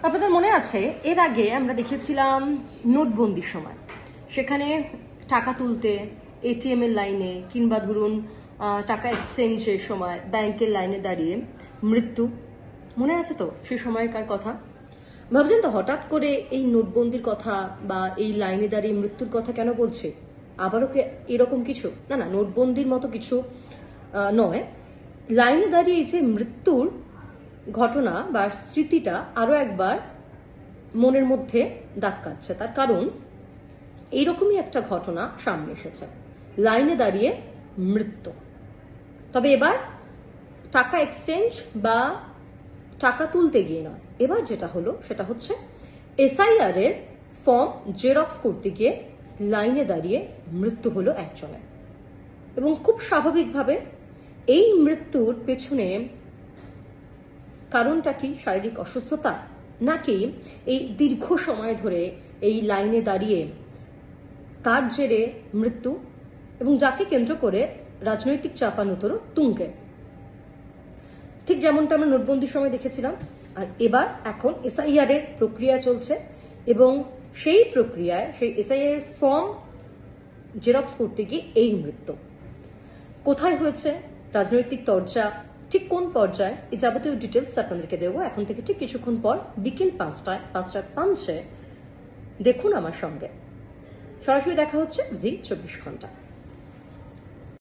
আপনাদের মনে আছে এর আগে আমরা দেখেছিলাম নোটবন্দির সময়, সেখানে টাকা তুলতে এটিএম এর লাইনে কিংবা ধরুন টাকা এক্সচেঞ্জের সময় ব্যাংকের লাইনে দাঁড়িয়ে মৃত্যু। মনে আছে তো সেই সময়কার কথা? ভাবছেন তো হঠাৎ করে এই নোটবন্দির কথা বা এই লাইনে দাঁড়িয়ে মৃত্যুর কথা কেন বলছে? আবারও কি এরকম কিছু? না না, নোটবন্দির মতো কিছু নয়। লাইনে দাঁড়িয়ে যে মৃত্যুর ঘটনা বা স্মৃতিটা আরো একবার মনের মধ্যে দাগ কাটছে। তার কারণ এইরকমই একটা ঘটনা সামনে এসেছে, লাইনে দাঁড়িয়ে মৃত্যু। তবে এবার টাকা এক্সচেঞ্জ বা টাকা তুলতে গিয়ে নয়, এবার যেটা হলো সেটা হচ্ছে এসআইআর এর ফর্ম জেরক্স করতে গিয়ে লাইনে দাঁড়িয়ে মৃত্যু হলো একজনের। এবং খুব স্বাভাবিকভাবে এই মৃত্যুর পেছনে কারণটা কি শারীরিক অসুস্থতা, নাকি এই দীর্ঘ সময় ধরে এই লাইনে দাঁড়িয়ে তার জেরে মৃত্যু, এবং যাকে কেন্দ্র করে রাজনৈতিক চাপানুতোরও তুঙ্গে, ঠিক যেমনটা আমরা নোটবন্দির সময় দেখেছিলাম। আর এবার এখন এসআইআর এর প্রক্রিয়া চলছে এবং সেই প্রক্রিয়ায় সেই এসআইআর এর ফর্ম জেরক্স করতে গিয়ে এই মৃত্যু। কোথায় হয়েছে, রাজনৈতিক চর্চা ঠিক কোন পর্যায়ে, এই যাবতীয় ডিটেলস আপনাদেরকে দেবো এখন থেকে ঠিক কিছুক্ষণ পর বিকেল 5টায় 5:05 দেখুন আমার সঙ্গে। সরাসরি দেখা হচ্ছে জি 24 ঘন্টা।